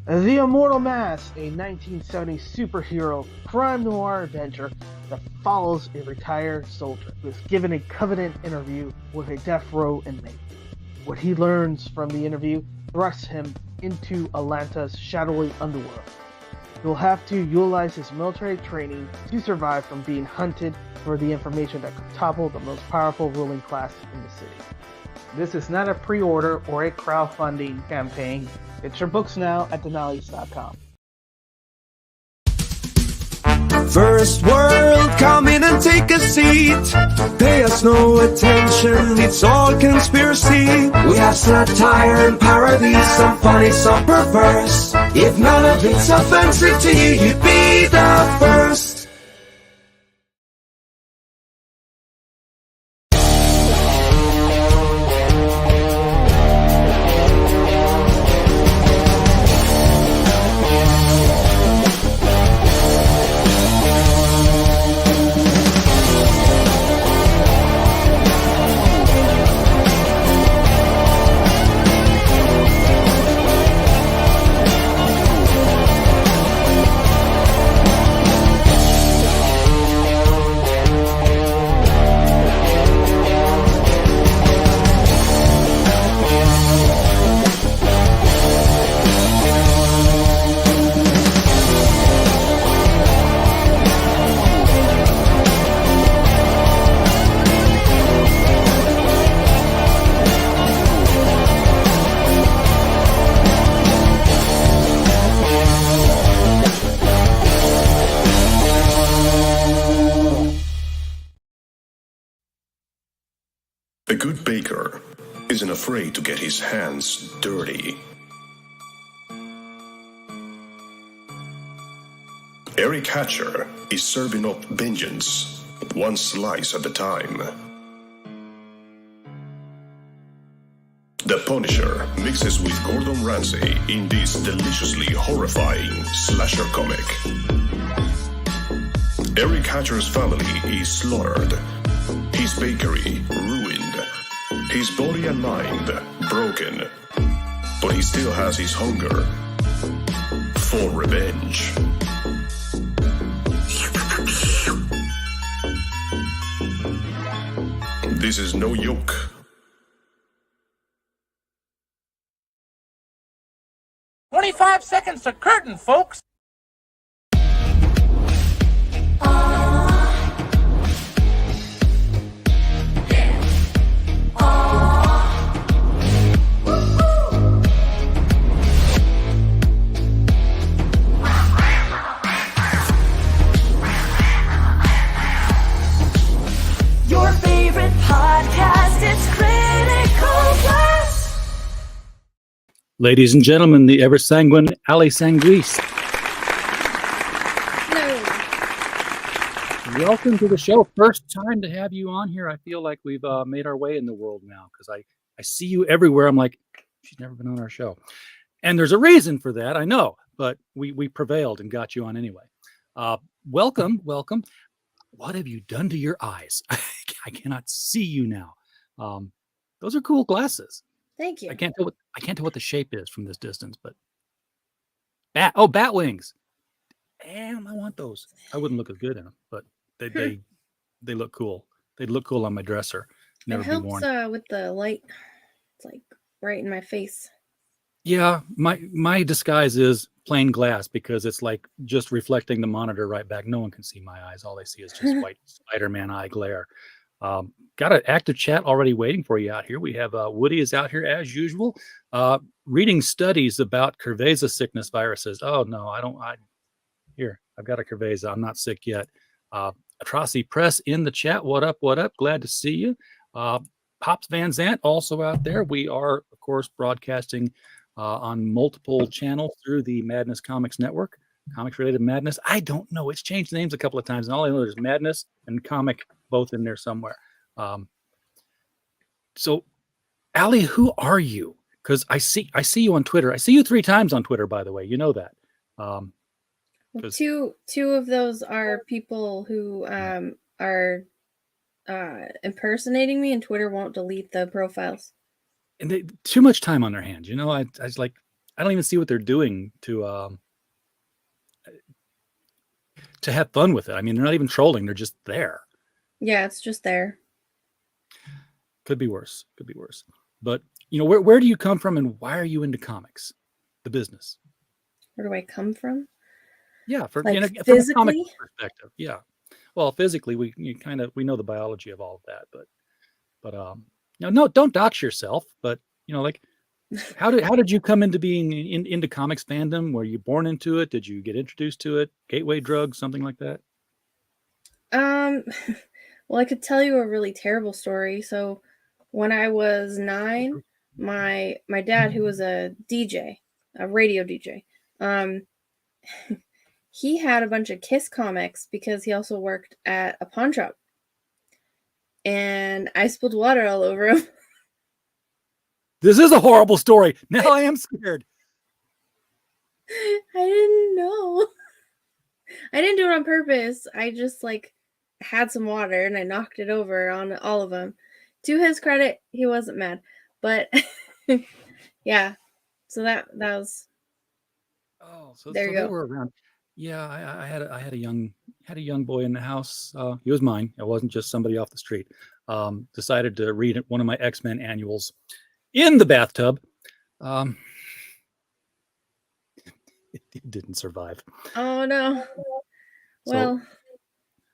The Immortal Mask, a 1970s superhero crime noir adventure that follows a retired soldier who is given a Covenant interview with a death row inmate. What he learns from the interview thrusts him into Atlanta's shadowy underworld. He'll have to utilize his military training to survive from being hunted for the information that could topple the most powerful ruling class in the city. This is not a pre-order or a crowdfunding campaign. Get your books now at denali's.com. First world, come in and take a seat. Pay us no attention, it's all conspiracy. We have satire and parody, some funny, some perverse. If none of it's offensive to you, you'd be the first. A good baker isn't afraid to get his hands dirty. Eric Hatcher is serving up vengeance, one slice at a time. The Punisher mixes with Gordon Ramsay in this deliciously horrifying slasher comic. Eric Hatcher's family is slaughtered, his bakery ruined, his body and mind broken, but he still has his hunger for revenge. This is no joke. 25 seconds to curtain, folks. Your favorite podcast, it's Critical Blast. Ladies and gentlemen, the ever sanguine Ali Sanguis. Hello. Welcome to the show. First time to have you on here. I feel like we've made our way in the world now because I see you everywhere. I'm like, she's never been on our show. And there's a reason for that, I know, but we prevailed and got you on anyway. Welcome. What have you done to your eyes? I cannot see you now. Those are cool glasses. Thank you. I can't tell what the shape is from this distance, but bat wings. Damn, I want those. I wouldn't look as good in them, but they look cool. They'd look cool on my dresser. Never it be worn. helps with the light. It's like right in my face. Yeah, my disguise is plain glass because it's like just reflecting the monitor right back. No one can see my eyes. All they see is just white Spider-Man eye glare. Got an active chat already waiting for you out here. We have Woody is out here as usual, reading studies about Cerveza sickness viruses. Oh no, I've got a Cerveza. I'm not sick yet. Atrocity Press in the chat. What up? Glad to see you. Pops Van Zant also out there. We are, of course, broadcasting on multiple channels through the Madness Comics Network. Comics Related Madness. I don't know. It's changed names a couple of times, and all I know is Madness and Comic both in there somewhere. So, Ali, who are you? Because I see you on Twitter. I see you 3 times on Twitter, by the way. You know that. Well, two of those are people who are impersonating me, and Twitter won't delete the profiles. And they too much time on their hands. You know, I was like, I don't even see what they're doing to have fun with it. I mean, they're not even trolling; they're just there. Yeah, it's just there. Could be worse. Could be worse. But where do you come from, and why are you into comics, the business? Where do I come from? Yeah, from Like a comic physically? perspective. Yeah. Well, physically, we know the biology of all of that, but no, don't dox yourself. But like, how did you come into being into comics fandom? Were you born into it? Did you get introduced to it? Gateway drug, something like that? Well, I could tell you a really terrible story. So when I was 9, my dad, who was a DJ, a radio DJ, he had a bunch of Kiss comics because he also worked at a pawn shop. And I spilled water all over him. This is a horrible story. Now I am scared. I didn't know. I didn't do it on purpose. I just had some water and I knocked it over on all of them. To his credit, he wasn't mad. But yeah. So that was. Oh, so there you they go. were around. Yeah, I had a young boy in the house. He was mine. It wasn't just somebody off the street. Decided to read one of my X-Men annuals in the bathtub. It didn't survive. Oh no. So, Well,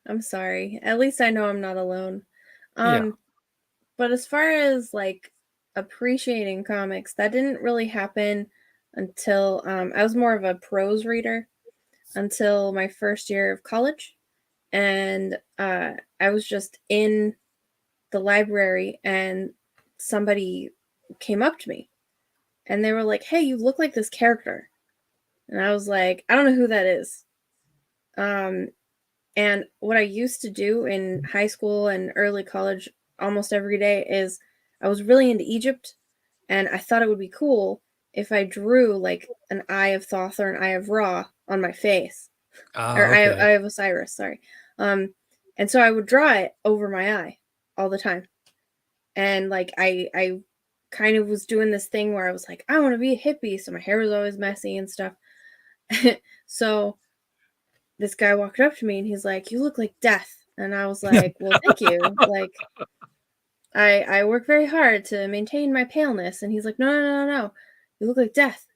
I'm sorry. At least I know I'm not alone. Yeah. But as far as appreciating comics, that didn't really happen until I was more of a prose reader until my first year of college. And I was just in the library and somebody came up to me and they were like, "Hey, you look like this character." And I was like, "I don't know who that is." And what I used to do in high school and early college almost every day is I was really into Egypt, and I thought it would be cool if I drew an Eye of Thoth or an Eye of Ra on my face. Or okay. Eye of Osiris, sorry. And so I would draw it over my eye all the time. And I kind of was doing this thing where I was like, I want to be a hippie, so my hair was always messy and stuff. So this guy walked up to me and he's like, "You look like death." And I was like, "Well, thank you." I work very hard to maintain my paleness. And he's like, No. You look like death.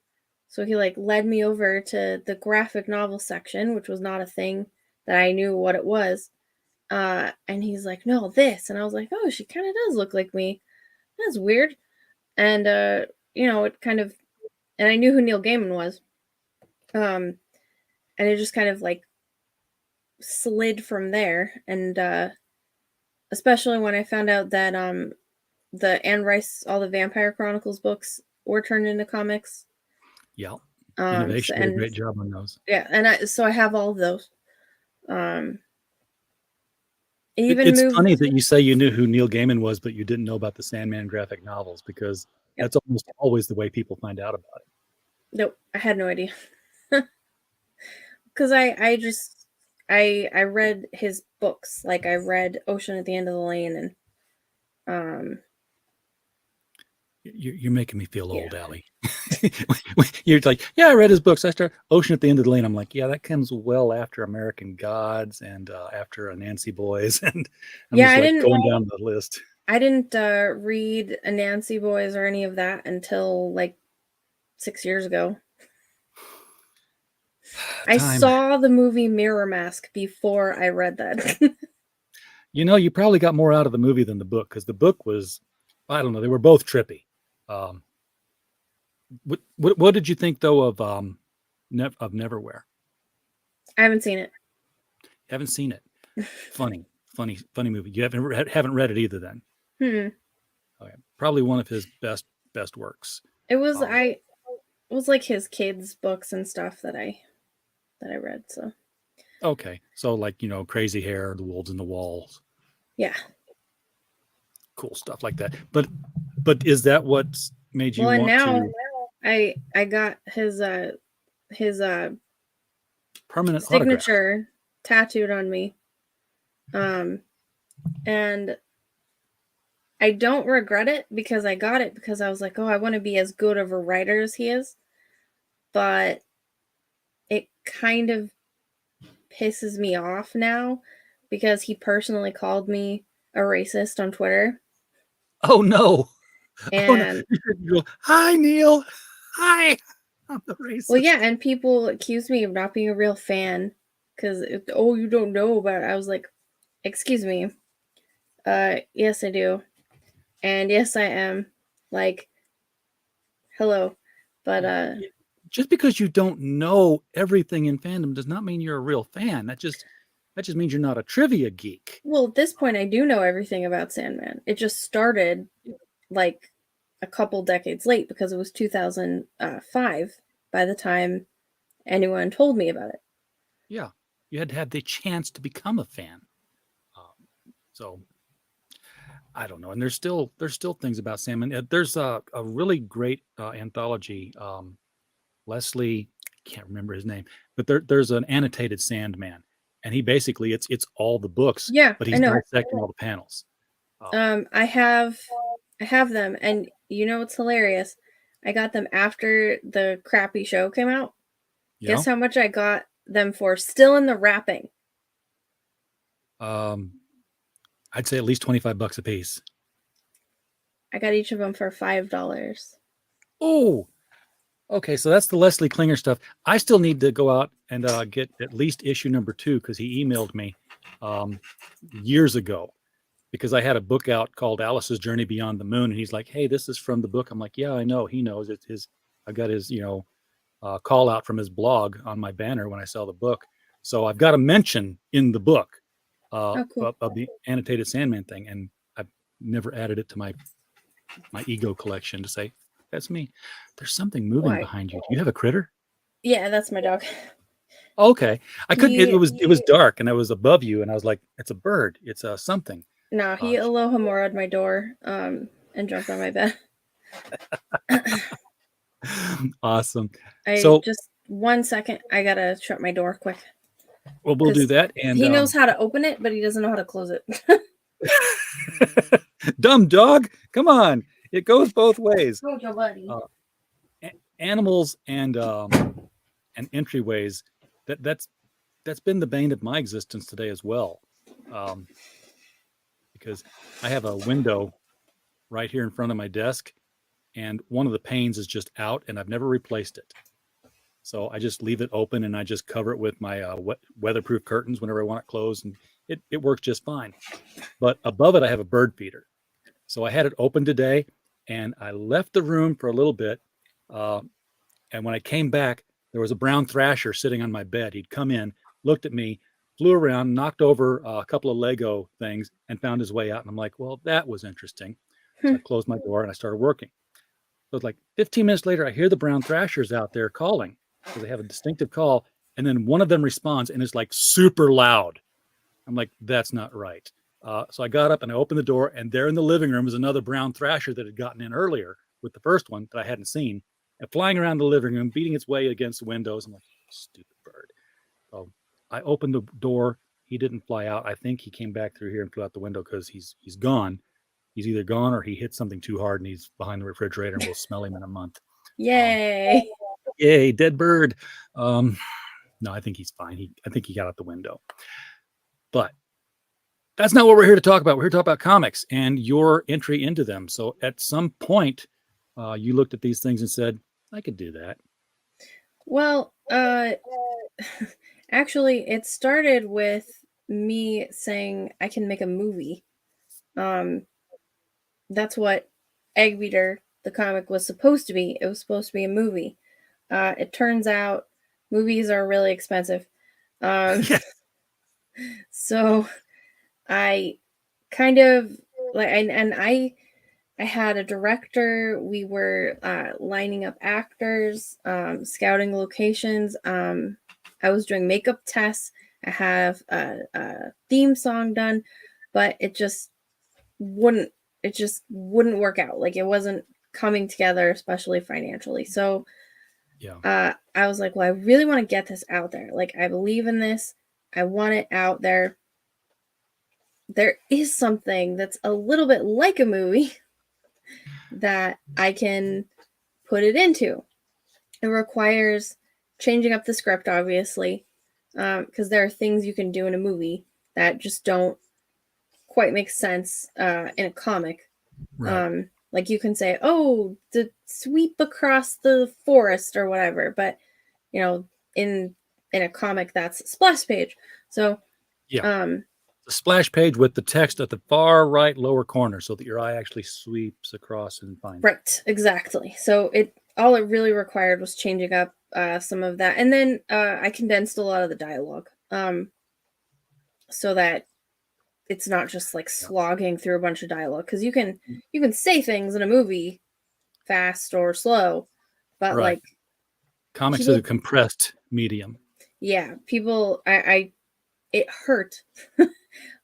So he led me over to the graphic novel section, which was not a thing that I knew what it was. And he's like, "No, this." And I was like, "Oh, she kind of does look like me. That's weird." And it kind of, and I knew who Neil Gaiman was. And it just kind of slid from there. And especially when I found out that the Anne Rice, all the Vampire Chronicles books were turned into comics. Yeah. Innovation did a great job on those. Yeah, and so I have all of those. It's funny that you say you knew who Neil Gaiman was, but you didn't know about the Sandman graphic novels, because that's almost always the way people find out about it. Nope, I had no idea. Because I read his books. I read Ocean at the End of the Lane, and You're making me feel old, Allie. You're like, yeah, I read his books. I start Ocean at the End of the Lane. I'm like, yeah, that comes well after American Gods and after Nancy Boys, and I'm I just didn't going down the list. I didn't read Nancy Boys or any of that until 6 years ago. I saw the movie Mirror Mask before I read that. You probably got more out of the movie than the book, because the book was, I don't know, they were both trippy. What did you think though of Neverwhere? I haven't seen it. Haven't seen it. Funny movie. You haven't read it either then? Okay. Probably one of his best works. It was it was his kids' books and stuff that I read. So okay, so Crazy Hair, The Wolves in the Walls. Yeah. Cool stuff like that. But is that what made you want to? I got his permanent signature autograph tattooed on me. And I don't regret it, because I got it because I was like, oh, I want to be as good of a writer as he is. but it kind of pisses me off now because he personally called me a racist on Twitter. Oh no. And You go, hi Neil. Hi. I'm the racist. well, yeah, and people accuse me of not being a real fan because you don't know about it. I was like, excuse me. Yes, I do. And yes, I am. Like, hello. But just because you don't know everything in fandom does not mean you're a real fan. That just means you're not a trivia geek. well, at this point, I do know everything about Sandman. It just started like a couple decades late because it was 2005 by the time anyone told me about it. Yeah, you had to have the chance to become a fan. So I don't know. And there's still things about Sandman. There's a really great anthology. Leslie, I can't remember his name, but there's an annotated Sandman, and he basically it's all the books. Yeah, but I he's know. dissecting all the panels. I have them, and you know what's hilarious? I got them after the crappy show came out. You Guess know? how much I got them for? Still in the wrapping. I'd say at least $25 a piece. I got each of them for $5. Oh, okay. So that's the Leslie Klinger stuff. I still need to go out and get at least issue number 2 because he emailed me years ago because I had a book out called Alice's Journey Beyond the Moon, and he's like, "Hey, this is from the book." I'm like, "Yeah, I know. He knows. It's his. I got his, call out from his blog on my banner when I sell the book. So I've got a mention in the book Cool. of the annotated Sandman thing, and I've never added it to my ego collection to say that's me. There's something moving Why? behind you. Do you have a critter? Yeah, that's my dog. Okay, I couldn't. It was dark, and I was above you, and I was like, "It's a bird. It's something." No, he Aloha-mora'd my door and jumped on my bed. Awesome. So just 1 second. I gotta shut my door quick. Well, we'll do that. And he knows how to open it, but he doesn't know how to close it. Dumb dog. Come on. It goes both ways. Oh, your buddy. Animals and entryways. That's been the bane of my existence today as well. Because I have a window right here in front of my desk, and one of the panes is just out, and I've never replaced it. So I just leave it open, and I just cover it with my weatherproof curtains whenever I want it closed, and it works just fine. But above it, I have a bird feeder. So I had it open today, and I left the room for a little bit. And when I came back, there was a brown thrasher sitting on my bed. He'd come in, looked at me, flew around, knocked over a couple of Lego things, and found his way out. And I'm like, well, that was interesting. So I closed my door and I started working. So it's like 15 minutes later, I hear the brown thrashers out there calling because they have a distinctive call. And then one of them responds and it's like super loud. I'm like, that's not right. So I got up and I opened the door, and there in the living room was another brown thrasher that had gotten in earlier with the first one that I hadn't seen, and flying around the living room, beating its way against the windows. I'm like, stupid bird. So I opened the door. He didn't fly out. I think he came back through here and flew out the window because he's gone. He's either gone or he hit something too hard and he's behind the refrigerator, and we'll smell him in a month. Yay. Yay, dead bird. No, I think he's fine. I think he got out the window. But that's not what we're here to talk about. We're here to talk about comics and your entry into them. So at some point, you looked at these things and said, I could do that. Well, actually, it started with me saying I can make a movie. That's what EGGBEATER, the comic, was supposed to be. It was supposed to be a movie. It turns out movies are really expensive. So I kind of like, and I had a director. We were lining up actors, scouting locations. I was doing makeup tests. I have a theme song done, but it just wouldn't work out. Like, it wasn't coming together, especially financially. So I was like, well, I really want to get this out there. Like, I believe in this. I want it out there. There is something that's a little bit like a movie that I can put it into. It requires changing up the script, obviously, because there are things you can do in a movie that just don't quite make sense in a comic. Right. Like you can say, "Oh, the sweep across the forest" or whatever, but you know, in a comic, that's a splash page. So, Yeah. The splash page with the text at the far right lower corner, so that your eye actually sweeps across and finds. Right, exactly. So all it really required was changing up some of that, and then I condensed a lot of the dialogue, so that it's not just like slogging through a bunch of dialogue. Because you can say things in a movie fast or slow, but Right. like Comics people, is a compressed medium. Yeah, people. It hurt,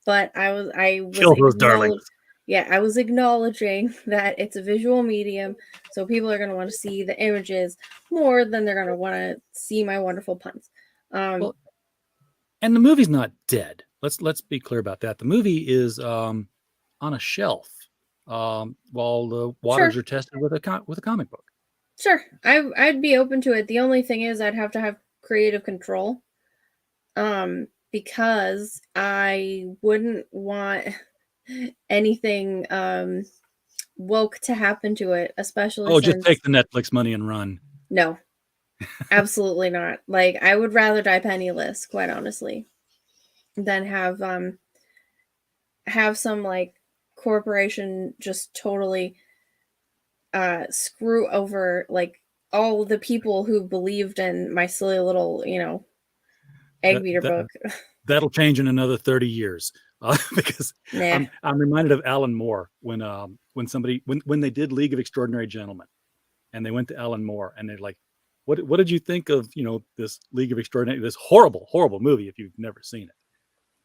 but I was Kill those darlings. Yeah, I was acknowledging that it's a visual medium, so people are going to want to see the images more than they're going to want to see my wonderful puns. Well, and the movie's not dead. Let's be clear about that. The movie is on a shelf while the waters are tested with a comic book. Sure, I'd be open to it. The only thing is I'd have to have creative control, because I wouldn't want anything woke to happen to it, especially just take the Netflix money and run. No, absolutely not. Like, I would rather die penniless, quite honestly, than have some like corporation just totally screw over like all the people who believed in my silly little, egg beater book. That'll change in another 30 years. Because I'm reminded of Alan Moore when they did League of Extraordinary Gentlemen, and they went to Alan Moore and they're like, what did you think of this League of Extraordinary, this horrible movie if you've never seen it?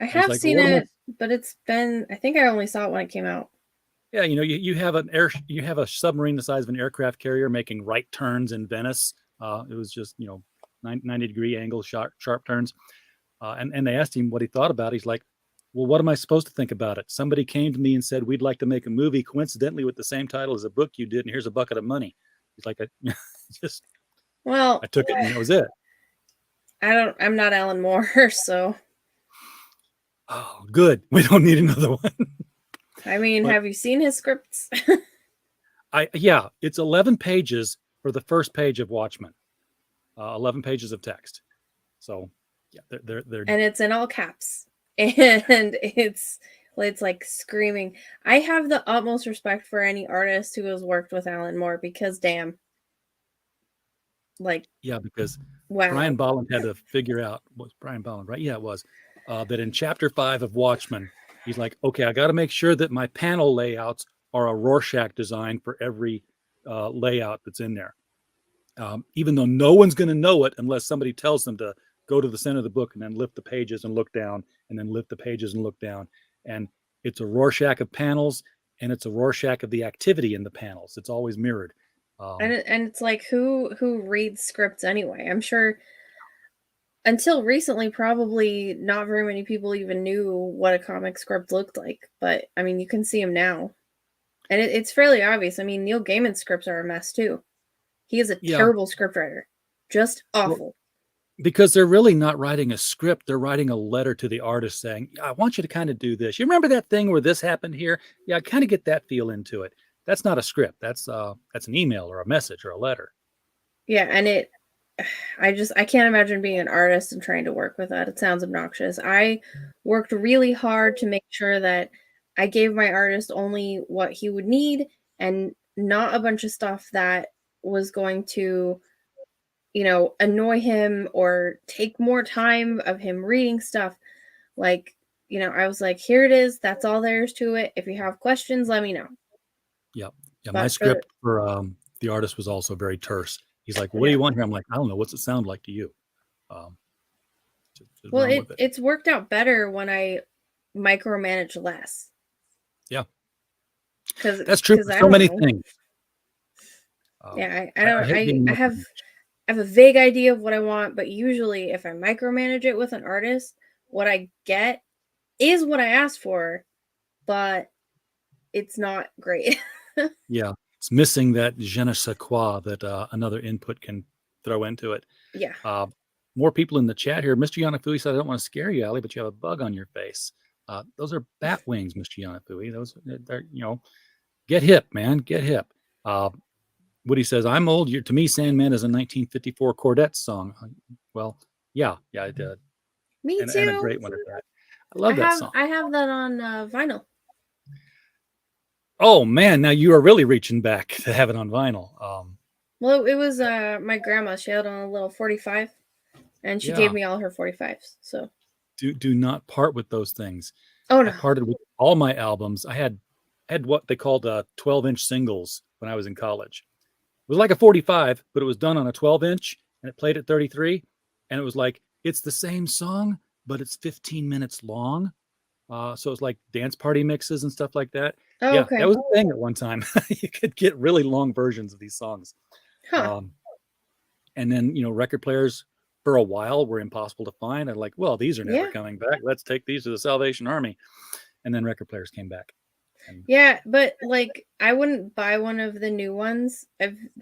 I have seen it, but it's been, I think I only saw it when it came out. Yeah, you have a submarine the size of an aircraft carrier making right turns in Venice. It was just 90-degree angle sharp turns, and they asked him what he thought about it. He's like, well, what am I supposed to think about it? Somebody came to me and said, we'd like to make a movie coincidentally with the same title as a book you did, and here's a bucket of money. He's like, I took it and that was it. I'm not Alan Moore, so. Oh, good. We don't need another one. I mean, have you seen his scripts? Yeah, it's 11 pages for the first page of Watchmen. 11 pages of text. So, yeah, they're and it's in all caps. And it's like screaming. I have the utmost respect for any artist who has worked with Alan Moore, because damn. Like, yeah, because wow. Brian Bolland had to figure out, was Brian Bolland, right? Yeah, it was. That in chapter 5 of Watchmen, he's like, okay, I got to make sure that my panel layouts are a Rorschach design for every layout that's in there. Even though no one's going to know it unless somebody tells them to go to the center of the book and then lift the pages and look down, and then lift the pages and look down. And it's a Rorschach of panels, and it's a Rorschach of the activity in the panels. It's always mirrored. And it's like, who reads scripts anyway? I'm sure until recently, probably not very many people even knew what a comic script looked like. But I mean, you can see them now, and it's fairly obvious. I mean, Neil Gaiman's scripts are a mess too. He is a terrible scriptwriter, just awful. Well, because they're really not writing a script. They're writing a letter to the artist saying, I want you to kind of do this. You remember that thing where this happened here? Yeah, kind of get that feel into it. That's not a script. That's an email or a message or a letter. Yeah, and I can't imagine being an artist and trying to work with that. It sounds obnoxious. I worked really hard to make sure that I gave my artist only what he would need, and not a bunch of stuff that was going to annoy him or take more time of him reading stuff. Like, I was like, here it is. That's all there is to it. If you have questions, let me know. Yeah. My script for the artist was also very terse. He's like, what do you want here? I'm like, I don't know. What's it sound like to you? Well, it's worked out better when I micromanage less. Yeah. That's true for so many things. Yeah, I have a vague idea of what I want, but usually if I micromanage it with an artist, what I get is what I asked for, but it's not great. Yeah, it's missing that je ne sais quoi that another input can throw into it. Yeah. More people in the chat here. Mr. Yanafui said, I don't want to scare you, Ali, but you have a bug on your face. Those are bat wings, Mr. Yanafui. Those are, get hip, man. Get hip. Woody says, I'm old. To me, Sandman is a 1954 Chordettes song. Well, yeah, I did. Me too. And a great one at that. I love that song. I have that on vinyl. Oh, man. Now you are really reaching back to have it on vinyl. Well, it was my grandma. She had on a little 45, and she gave me all her 45s. So do not part with those things. Oh, no. I parted with all my albums. I had what they called 12-inch singles when I was in college. It was like a 45, but it was done on a 12-inch, and it played at 33. And it was like, it's the same song, but it's 15 minutes long. So it's like dance party mixes and stuff like that. Oh, yeah, okay. that was a thing at one time. You could get really long versions of these songs. Huh. And then, record players for a while were impossible to find. I'm like, well, these are never coming back. Let's take these to the Salvation Army. And then record players came back. Yeah, but like I wouldn't buy one of the new ones.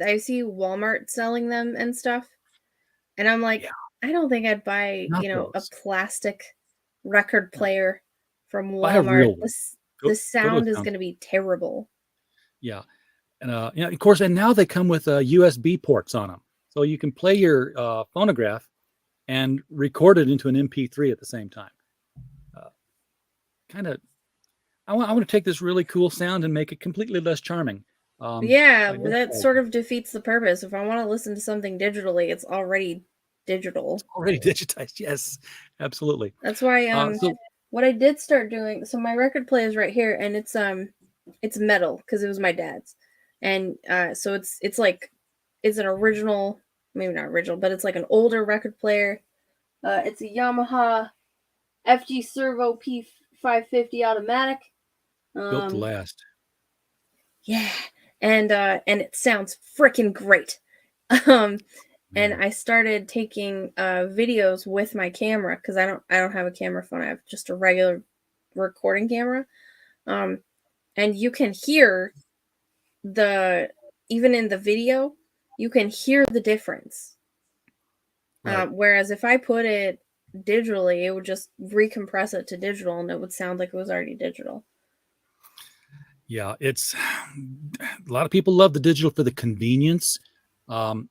I see Walmart selling them and stuff. And I'm like, I don't think I'd buy, a plastic record player from Walmart. The sound is going to be terrible. Yeah. And of course, and now they come with USB ports on them. So you can play your phonograph and record it into an MP3 at the same time. I want to take this really cool sound and make it completely less charming. That sort of defeats the purpose. If I want to listen to something digitally, it's already digital. It's already digitized. Yes, absolutely. That's why what I did start doing. So my record player is right here, and it's metal because it was my dad's, and so it's like it's an original, maybe not original, but it's like an older record player. It's a Yamaha FG Servo P550 automatic. Built to last. Yeah, and it sounds freaking great. And I started taking videos with my camera because I don't have a camera phone. I have just a regular recording camera. And you can hear even in the video, you can hear the difference. Right. Whereas if I put it digitally, it would just recompress it to digital and it would sound like it was already digital. Yeah, it's a lot of people love the digital for the convenience. And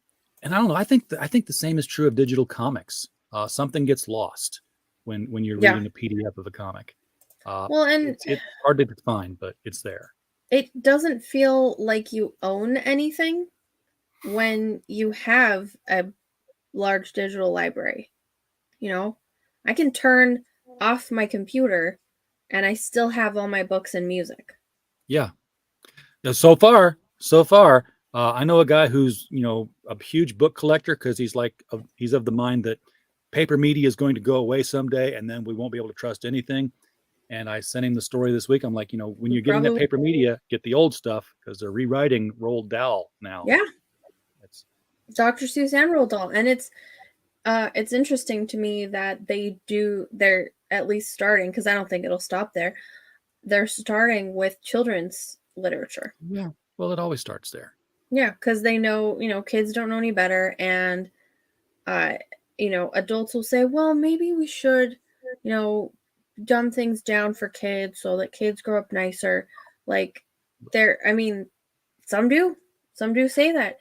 I don't know. I think the same is true of digital comics. Something gets lost when you're reading a PDF of a comic. And it's hard to define, but it's there. It doesn't feel like you own anything when you have a large digital library. I can turn off my computer and I still have all my books and music. Yeah. So far, I know a guy who's, a huge book collector because he's of the mind that paper media is going to go away someday and then we won't be able to trust anything. And I sent him the story this week. I'm like, when you're getting that paper media, get the old stuff because they're rewriting Roald Dahl now. Yeah. It's Dr. Seuss and Roald Dahl. And it's interesting to me that they're at least starting, because I don't think it'll stop there. They're starting with children's literature. Yeah. Well, it always starts there. Yeah, because they know, kids don't know any better. And, adults will say, well, maybe we should, dumb things down for kids so that kids grow up nicer. Like, some do say that.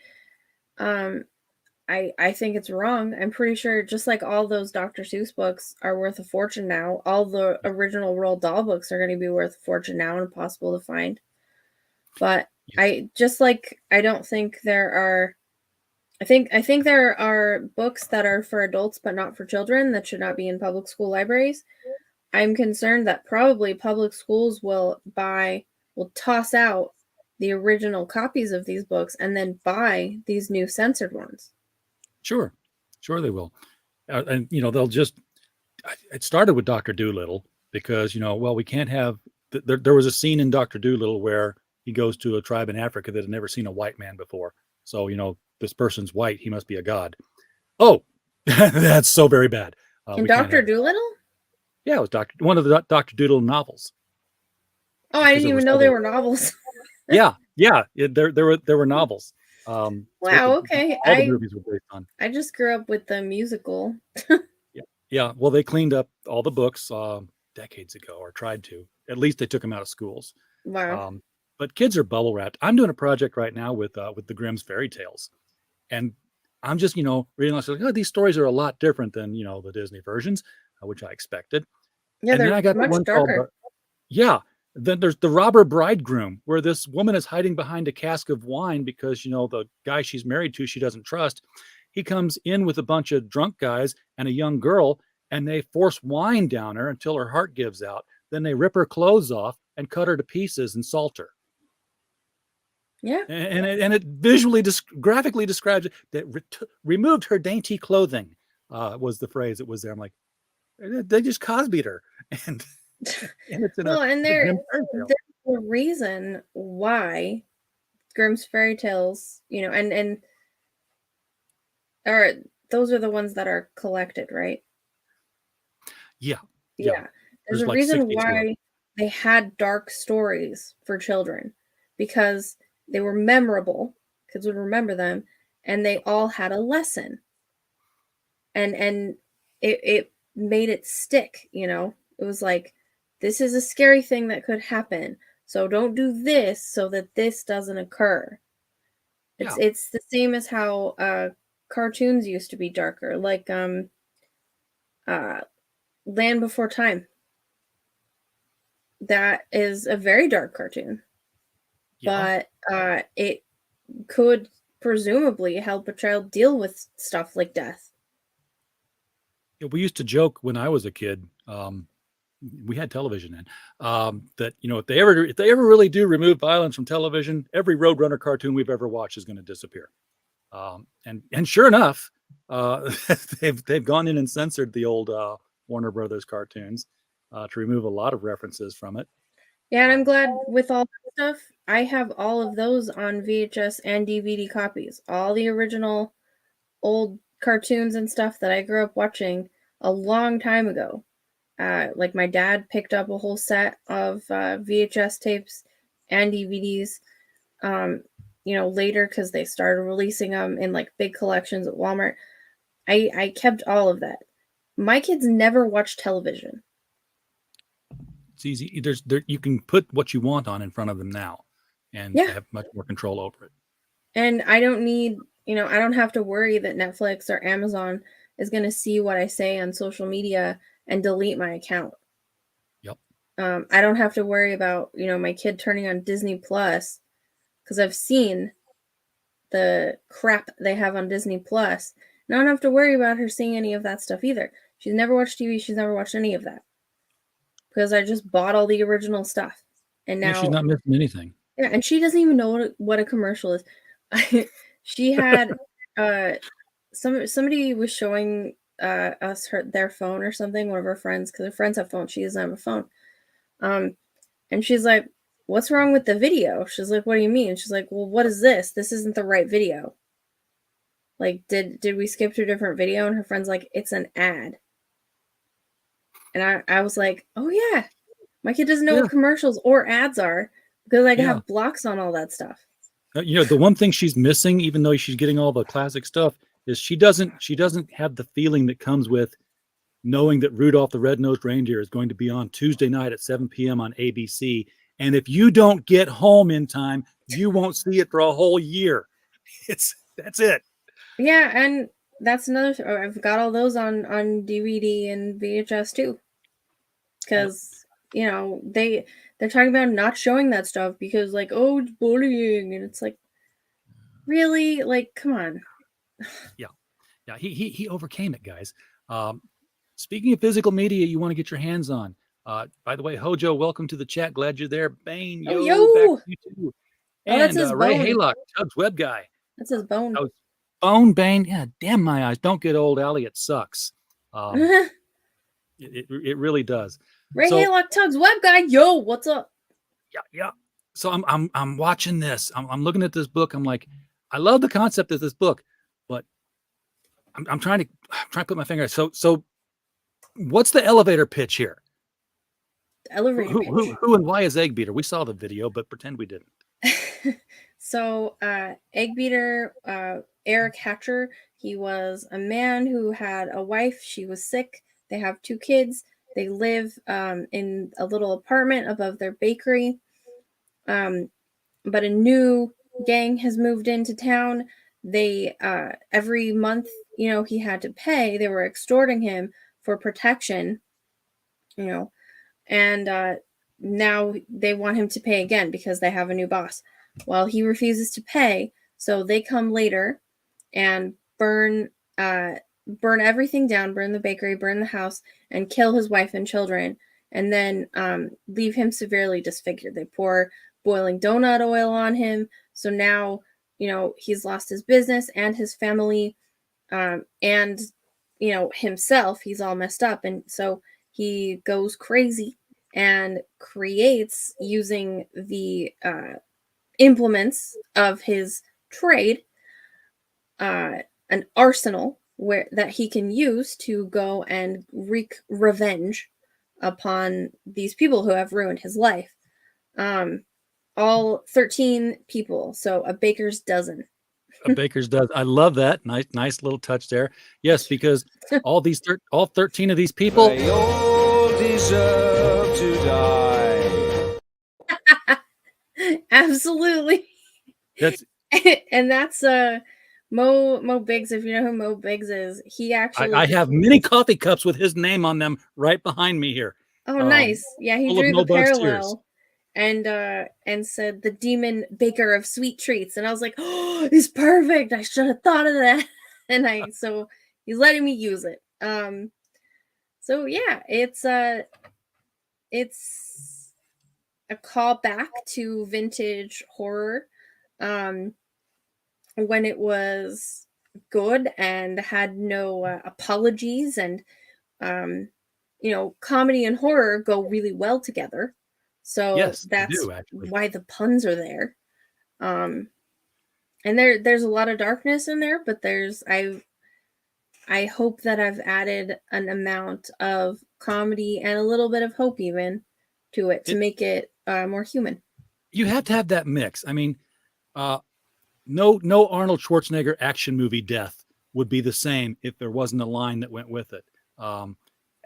I think it's wrong. I'm pretty sure just like all those Dr. Seuss books are worth a fortune now, all the original Roald Dahl books are going to be worth a fortune now and impossible to find. But I don't think there are. I think there are books that are for adults but not for children that should not be in public school libraries. I'm concerned that probably public schools will toss out the original copies of these books and then buy these new censored ones. Sure they will. And they'll just. It started with Dr. Dolittle because we can't have. There was a scene in Dr. Dolittle where he goes to a tribe in Africa that had never seen a white man before. So, this person's white. He must be a god. Oh, that's so very bad. In Dr. Dolittle? Yeah, it was one of the Dr. Dolittle novels. Oh, I didn't even know they were novels. Yeah. There were novels. Wow. Okay. All the movies were based on. I just grew up with the musical. Yeah. Well, they cleaned up all the books decades ago, or tried to. At least they took them out of schools. Wow. But kids are bubble wrapped. I'm doing a project right now with the Grimm's fairy tales, and I'm just reading. Like, oh, these stories are a lot different than the Disney versions, which I expected. Yeah, And then I got much one darker. Then there's the robber bridegroom, where this woman is hiding behind a cask of wine because the guy she's married to she doesn't trust. He comes in with a bunch of drunk guys and a young girl, and they force wine down her until her heart gives out. Then they rip her clothes off and cut her to pieces and salt her. Yeah. And it visually, graphically describes it. That removed her dainty clothing was the phrase that was there. I'm like, they just Cosby'd her. And it's in there's a reason why Grimm's fairy tales, or those are the ones that are collected, right? Yeah. There's a reason why they had dark stories for children, because they were memorable. Kids would remember them, and they all had a lesson. And it made it stick, It was like, this is a scary thing that could happen, so don't do this so that this doesn't occur. It's the same as how cartoons used to be darker, like Land Before Time. That is a very dark cartoon, but it could presumably help a child deal with stuff like death. We used to joke when I was a kid. We had television then. That if they ever really do remove violence from television, every Roadrunner cartoon we've ever watched is going to disappear. And sure enough, they've gone in and censored the old Warner Brothers cartoons to remove a lot of references from it. Yeah, and I'm glad with all that stuff. I have all of those on VHS and DVD copies. All the original old cartoons and stuff that I grew up watching a long time ago. Like my dad picked up a whole set of VHS tapes and DVDs, later, because they started releasing them in like big collections at Walmart. I kept all of that. My kids never watch television. It's easy. You can put what you want on in front of them now, and have much more control over it. And I don't need, I don't have to worry that Netflix or Amazon is going to see what I say on social media and delete my account. Yep. I don't have to worry about, my kid turning on Disney Plus, because I've seen the crap they have on Disney Plus. And I don't have to worry about her seeing any of that stuff either. She's never watched TV. She's never watched any of that, because I just bought all the original stuff. And now she's not missing anything. Yeah, and she doesn't even know what a commercial is. She had somebody was showing us their phone or something, one of her friends, because her friends have phones, she doesn't have a phone. And she's like, "What's wrong with the video?" She's like, "What do you mean?" And she's like, "Well, what is this? This isn't the right video. Like, did we skip to a different video?" And her friend's like, "It's an ad." And I was like, "Oh yeah, my kid doesn't know what commercials or ads are, because I have blocks on all that stuff." The one thing she's missing, even though she's getting all the classic stuff, is she doesn't have the feeling that comes with knowing that Rudolph the Red-Nosed Reindeer is going to be on Tuesday night at 7 p.m. on ABC. And if you don't get home in time, you won't see it for a whole year. That's it. Yeah, and that's another. I've got all those on DVD and VHS too, because they're talking about not showing that stuff because, like, oh, it's bullying, and it's like, really, like, come on. Yeah, he overcame it, guys. Speaking of physical media, you want to get your hands on. By the way, Hojo, welcome to the chat. Glad you're there. Bane, yo, back to you too. And that's his Ray bone. Haylock, Tubbs web guy. That's his bone. Bone, Bane. Yeah, damn my eyes. Don't get old, Allie. It sucks. It really does. Ray Haylock, Tubbs web guy. Yo, what's up? Yeah. So I'm watching this. I'm looking at this book. I'm like, I love the concept of this book, but I'm trying to put my finger. So what's the elevator pitch here? The elevator pitch. Who and why is EGGBEATER? We saw the video, but pretend we didn't. So, EGGBEATER, Eric Hatcher, he was a man who had a wife. She was sick. They have 2 kids. They live in a little apartment above their bakery. But a new gang has moved into town. They every month, he had to pay. They were extorting him for protection, and now they want him to pay again because they have a new boss. Well, he refuses to pay, so they come later and burn everything down, burn the bakery, burn the house, and kill his wife and children, and then leave him severely disfigured. They pour boiling donut oil on him, so now he's lost his business and his family, and himself. He's all messed up, and so he goes crazy and creates, using the implements of his trade, an arsenal that he can use to go and wreak revenge upon these people who have ruined his life. All 13 people, so a baker's dozen. A baker's dozen. I love that. Nice little touch there. Yes, because all 13 of these people, They all deserve to die. Absolutely. that's And that's Mo Biggs. If you know who Mo Biggs is, he actually I have many coffee cups with his name on them right behind me here. Oh, nice. Yeah, he full of drew No the Bugs parallel and said the demon baker of sweet treats, and I was like, oh, it's perfect. I should have thought of that. And so he's letting me use it. So yeah, it's a callback to vintage horror, when it was good and had no apologies, and comedy and horror go really well together. So Yes, they that's do, actually. why the puns are there. And there's a lot of darkness in there, but I hope that I've added an amount of comedy and a little bit of hope even to it to make it more human. You have to have that mix. I mean, no Arnold Schwarzenegger action movie death would be the same if there wasn't a line that went with it.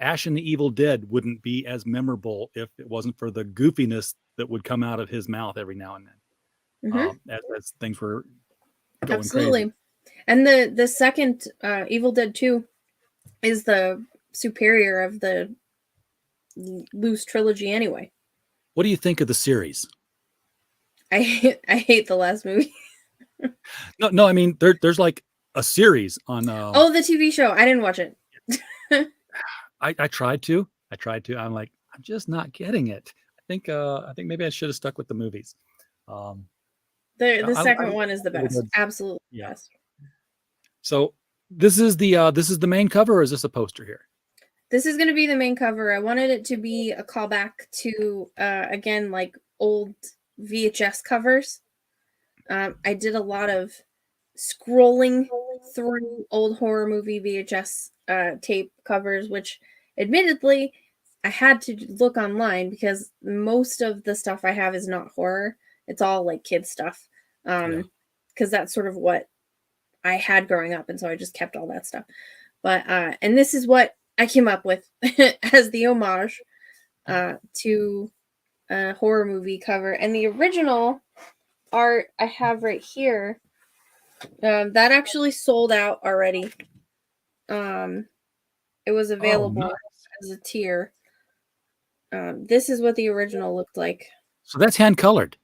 Ash and the Evil Dead wouldn't be as memorable if it wasn't for the goofiness that would come out of his mouth every now and then. As things were going Absolutely. crazy. And the second Evil Dead 2 is the superior of the loose trilogy anyway. What do you think of the series? I hate the last movie. No, I mean there's like a series on the TV show. I didn't watch it. I tried to. I'm like, I'm just not getting it. I think maybe I should have stuck with the movies. The second one is the best. Absolutely best. So this is the main cover, or is this a poster here? This is going to be the main cover. I wanted it to be a callback to again, like old VHS covers. I did a lot of scrolling through old horror movie VHS tape covers, which admittedly I had to look online because most of the stuff I have is not horror. It's all like kid stuff. Because that's sort of what I had growing up, and so I just kept all that stuff. But and this is what I came up with as the homage to a horror movie cover. And the original art I have right here, that actually sold out already. It was available as a tier. This is what the original looked like. So that's hand colored.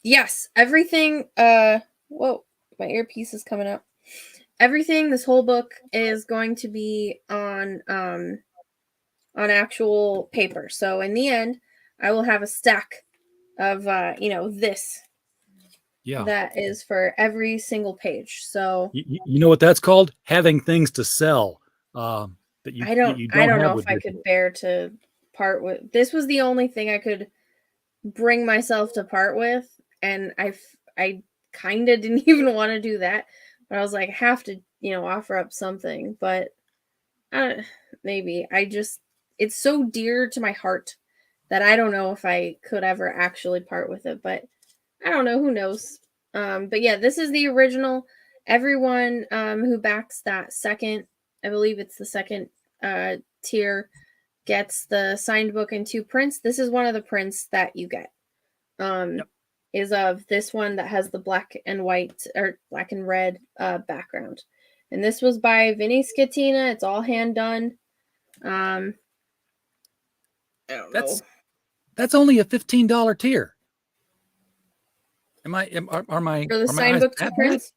Yes, everything. Whoa, my earpiece is coming up. Everything, this whole book is going to be on actual paper. So in the end, I will have a stack of this. Yeah. That is for every single page. So you know what that's called? Having things to sell. I don't know if I could bear to part with. This was the only thing I could bring myself to part with, and I kind of didn't even want to do that, but I was like, I have to, offer up something. But maybe it's so dear to my heart that I don't know if I could ever actually part with it. But I don't know. Who knows? But yeah, this is the original. Everyone who backs that second, I believe it's the second tier, gets the signed book and 2 prints. This is one of the prints that you get. Is of this one that has the black and white or black and red background. And this was by Vinny Scatina. It's all hand done. I don't know. That's only a $15 tier. Are my For the signed eyes book 2 that bad? prints?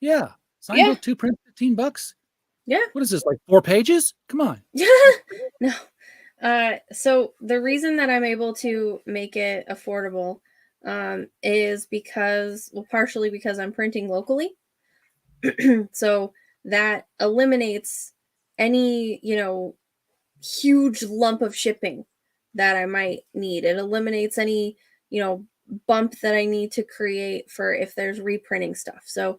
Yeah. Signed book 2 prints, $15. Yeah. What is this, like 4 pages? Come on. No. So the reason that I'm able to make it affordable is because, well, partially because I'm printing locally. So that eliminates any, huge lump of shipping that I might need. It eliminates any, bump that I need to create for if there's reprinting stuff. So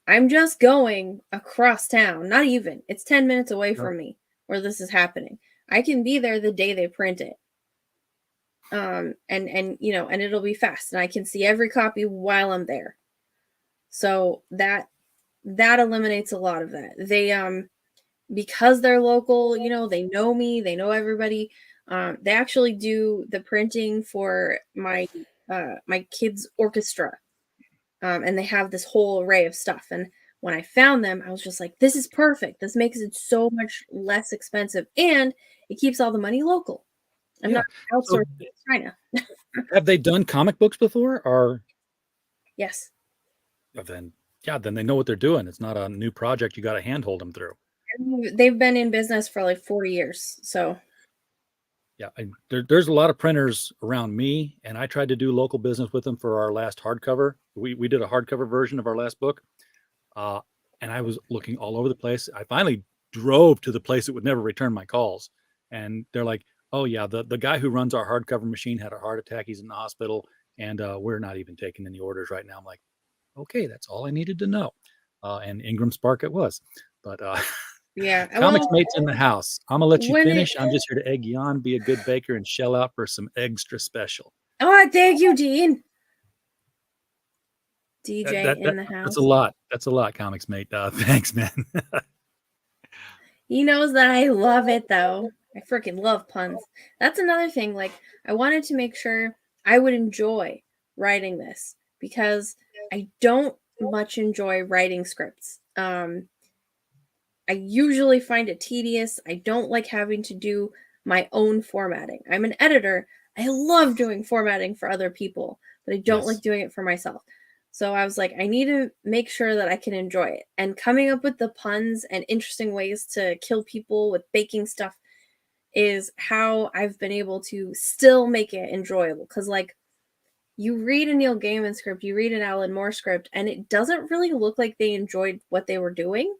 I'm just going across town, not even. It's 10 minutes away from me where this is happening. I can be there the day they print it. And it'll be fast, and I can see every copy while I'm there. So that eliminates a lot of that. They because they're local, they know me, they know everybody. They actually do the printing for my kids' orchestra. And they have this whole array of stuff. And when I found them, I was just like, this is perfect. This makes it so much less expensive, and it keeps all the money local. I'm not outsourcing to China. Have they done comic books before? Or Yes. Then they know what they're doing. It's not a new project you got to handhold them through. They've been in business for like 40 years. So yeah, there's a lot of printers around me, and I tried to do local business with them for our last hardcover. We did a hardcover version of our last book, and I was looking all over the place. I finally drove to the place that would never return my calls, and they're like, "Oh yeah, the guy who runs our hardcover machine had a heart attack. He's in the hospital, and we're not even taking any orders right now." I'm like, "Okay, that's all I needed to know." And Ingram Spark it was, but. Yeah, Comics Mate's in the house. I'm gonna let you finish. I'm just here to egg you on, be a good baker, and shell out for some extra special. Oh, thank you, Dean. DJ in the house. That's a lot, Comics Mate. Thanks, man. He knows that I love it, though. I freaking love puns. That's another thing. Like, I wanted to make sure I would enjoy writing this, because I don't much enjoy writing scripts. I usually find it tedious. I don't like having to do my own formatting. I'm an editor. I love doing formatting for other people, but I don't like doing it for myself. So I was like, I need to make sure that I can enjoy it. And coming up with the puns and interesting ways to kill people with baking stuff is how I've been able to still make it enjoyable. Because, like, you read a Neil Gaiman script, you read an Alan Moore script, and it doesn't really look like they enjoyed what they were doing.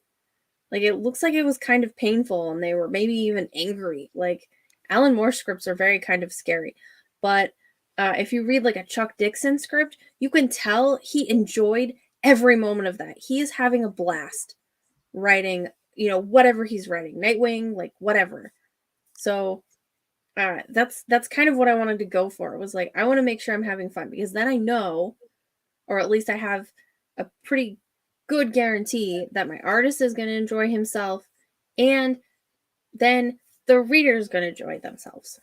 Like, it looks like it was kind of painful, and they were maybe even angry. Like, Alan Moore scripts are very kind of scary. But if you read, like, a Chuck Dixon script, you can tell he enjoyed every moment of that. He is having a blast writing, whatever he's writing. Nightwing, like, whatever. So that's kind of what I wanted to go for. It was like, I want to make sure I'm having fun, because then I know, or at least I have a pretty good guarantee that my artist is going to enjoy himself, and then the reader is going to enjoy themselves.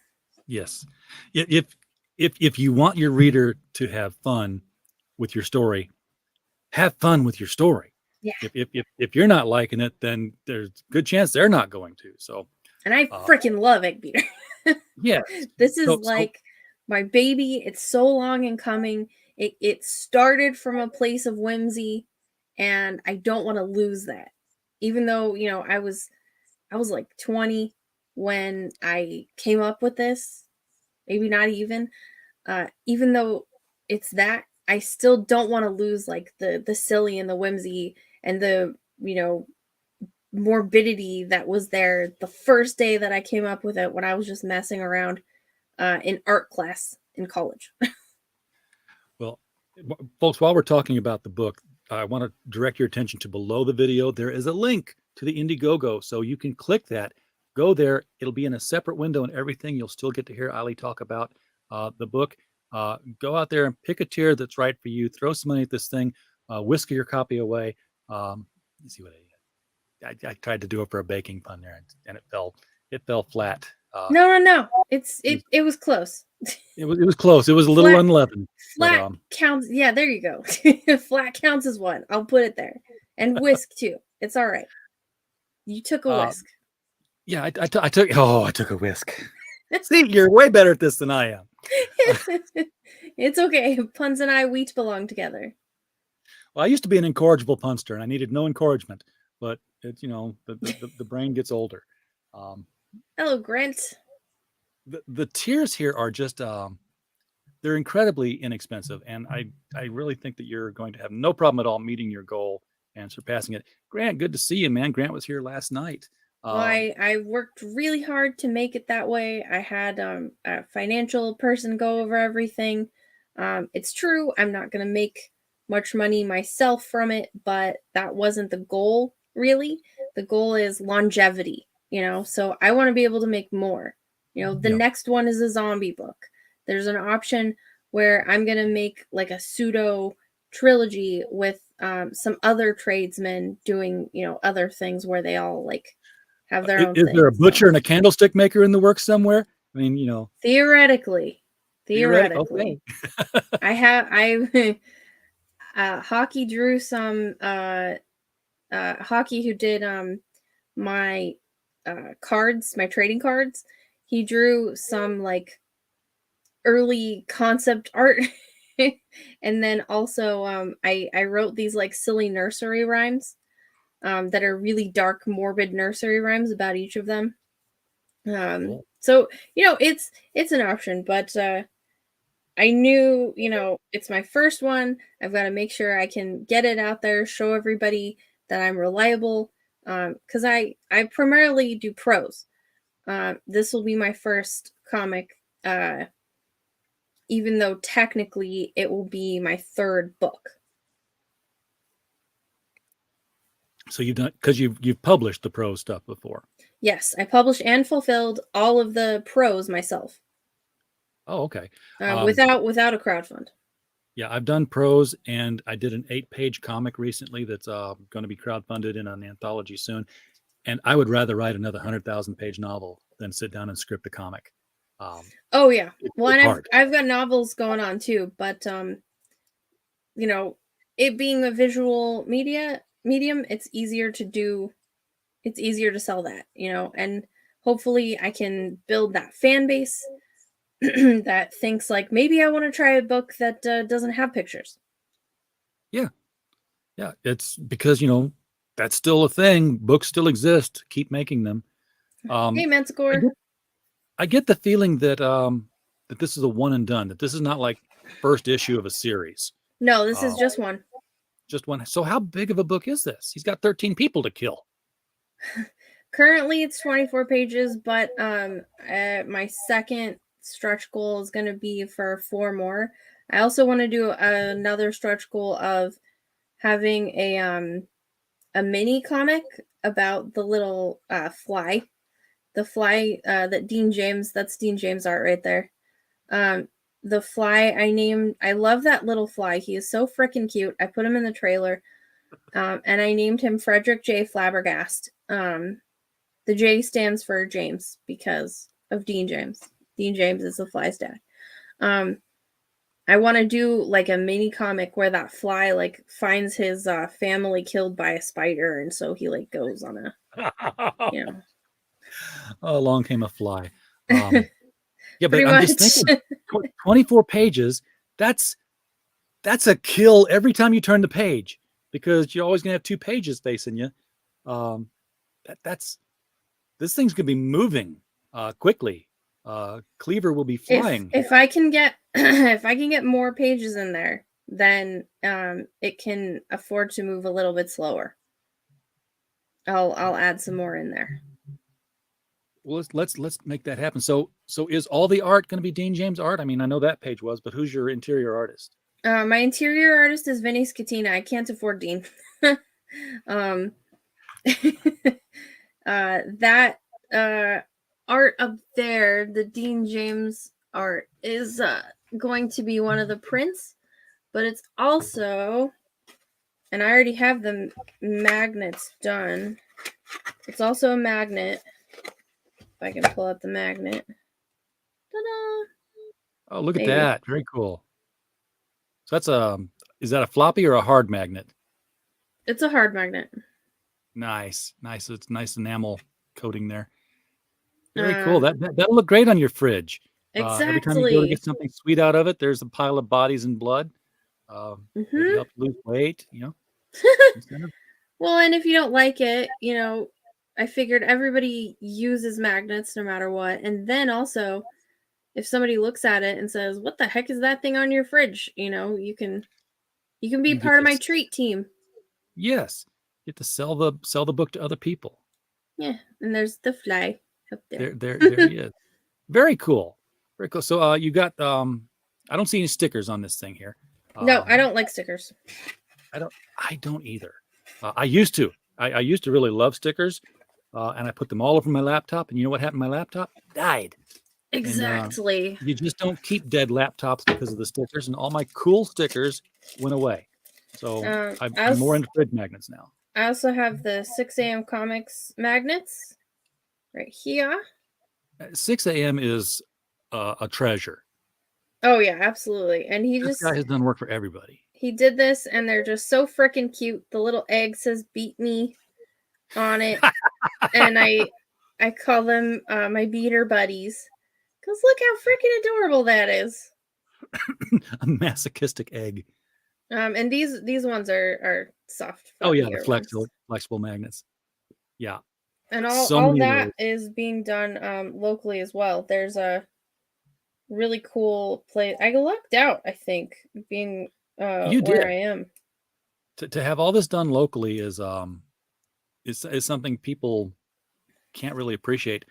Yes. If you want your reader to have fun with your story, have fun with your story. Yeah. If you're not liking it, then there's a good chance they're not going to. So, and I freaking love EGGBEATER. Yeah. This is my baby. It's so long in coming. It started from a place of whimsy, and I don't want to lose that. Even though, I was like 20 when I came up with this, maybe not even though it's that, I still don't want to lose, like, the silly and the whimsy and the, morbidity that was there the first day that I came up with it, when I was just messing around in art class in college. Well, folks, while we're talking about the book, I want to direct your attention to below the video. There is a link to the Indiegogo, so you can click that. Go there. It'll be in a separate window and everything. You'll still get to hear Ali talk about the book. Go out there and pick a tier that's right for you. Throw some money at this thing. Whisk your copy away. Let's see what I tried to do it for a baking pun there, and it fell flat. No. It was close. It was close. It was a little unleavened. Flat counts. Yeah, there you go. Flat counts as one. I'll put it there. And whisk too. It's all right. You took a whisk. Yeah, I took a whisk. See, you're way better at this than I am. It's okay. Puns and we belong together. Well, I used to be an incorrigible punster, and I needed no encouragement. But it's the brain gets older. Hello, Grant. The tiers here are just they're incredibly inexpensive, and I really think that you're going to have no problem at all meeting your goal and surpassing it. Grant, good to see you, man. Grant was here last night. Well, I worked really hard to make it that way. I had a financial person go over everything. It's true, I'm not going to make much money myself from it, but that wasn't the goal, really. The goal is longevity, so I want to be able to make more. The next one is a zombie book. There's an option where I'm going to make like a pseudo trilogy with some other tradesmen doing, other things where they all like have their own Is there a butcher and a candlestick maker in the works somewhere? I mean, theoretically. Okay. I Hockey drew some Hockey who did my cards, my trading cards. He drew some like early concept art. And then also I wrote these like silly nursery rhymes that are really dark, morbid nursery rhymes about each of them. Cool. So, it's an option, but I knew, it's my first one. I've got to make sure I can get it out there, show everybody that I'm reliable, because I primarily do prose. This will be my first comic, even though technically it will be my third book. So you've done, because you've published the prose stuff before. Yes, I published and fulfilled all of the prose myself. Oh, okay. Without a crowdfund. Yeah, I've done prose, and I did an 8-page comic recently that's going to be crowdfunded in an anthology soon. And I would rather write another 100,000-page novel than sit down and script a comic. Oh yeah, well, and hard. I've got novels going on too, but it being a visual medium, it's easier to do. It's easier to sell that, and hopefully I can build that fan base that thinks like, maybe I want to try a book that doesn't have pictures. Yeah, it's because that's still a thing. Books still exist. Keep making them. Hey, Manticore. I get the feeling that that this is a one and done. That this is not like first issue of a series. No, this is just one. Just one. So how big of a book is this? He's got 13 people to kill. Currently, it's 24 pages, but my second stretch goal is going to be for 4 more. I also want to do another stretch goal of having a mini comic about the little fly. The fly that Dean James, that's Dean James art right there. The fly I love that little fly. He is so freaking cute. I put him in the trailer. And I named him Frederick J. Flabbergast. The J stands for James because of Dean James. Dean James is the fly's dad. I want to do like a mini comic where that fly like finds his family killed by a spider, and so he like goes on a Along came a fly. Yeah, but Pretty I'm much. just thinking 24 pages, that's a kill every time you turn the page, because you're always gonna have 2 pages facing you. This thing's gonna be moving quickly. Cleaver will be flying. If I can get if I can get more pages in there, then it can afford to move a little bit slower. I'll add some more in there. Well, let's make that happen. So is all the art going to be Dean James art? I mean, I know that page was, but who's your interior artist? My interior artist is Vinny Scatina. I can't afford Dean. That art up there, the Dean James art, is going to be one of the prints, but it's also, and I already have the magnets done. It's also a magnet. If I can pull out the magnet. Ta-da! Oh, look at Maybe. that. Very cool. So that's is that a floppy or a hard magnet? It's a hard magnet. Nice. It's nice enamel coating there. Very cool. That'll look great on your fridge. Every time you go to get something sweet out of it, there's a pile of bodies and blood. Maybe help lose weight, Well, and if you don't like it, I figured everybody uses magnets no matter what. And then also, if somebody looks at it and says, "What the heck is that thing on your fridge?" You can be part of my treat team. Yes, you get to sell the book to other people. Yeah, and there's the fly up there. There he is. Very cool. Very cool. So you got I don't see any stickers on this thing here. No, I don't like stickers. I don't either. I used to. I used to really love stickers, and I put them all over my laptop. And you know what happened to my laptop? Died. Exactly. And, you just don't keep dead laptops because of the stickers, and all my cool stickers went away. So I'm more into fridge magnets now. I also have the 6 a.m. comics magnets right here. 6 a.m. is a treasure. Oh yeah, absolutely. And This guy has done work for everybody. He did this, and they're just so freaking cute. The little egg says "Beat Me" on it, and I call them my beater buddies, because look how freaking adorable that is. A masochistic egg. And these ones are soft. Oh yeah, the flexible magnets. Yeah. And all that is being done locally as well. There's a really cool place. I lucked out, I think, being where I am. To have all this done locally is something people can't really appreciate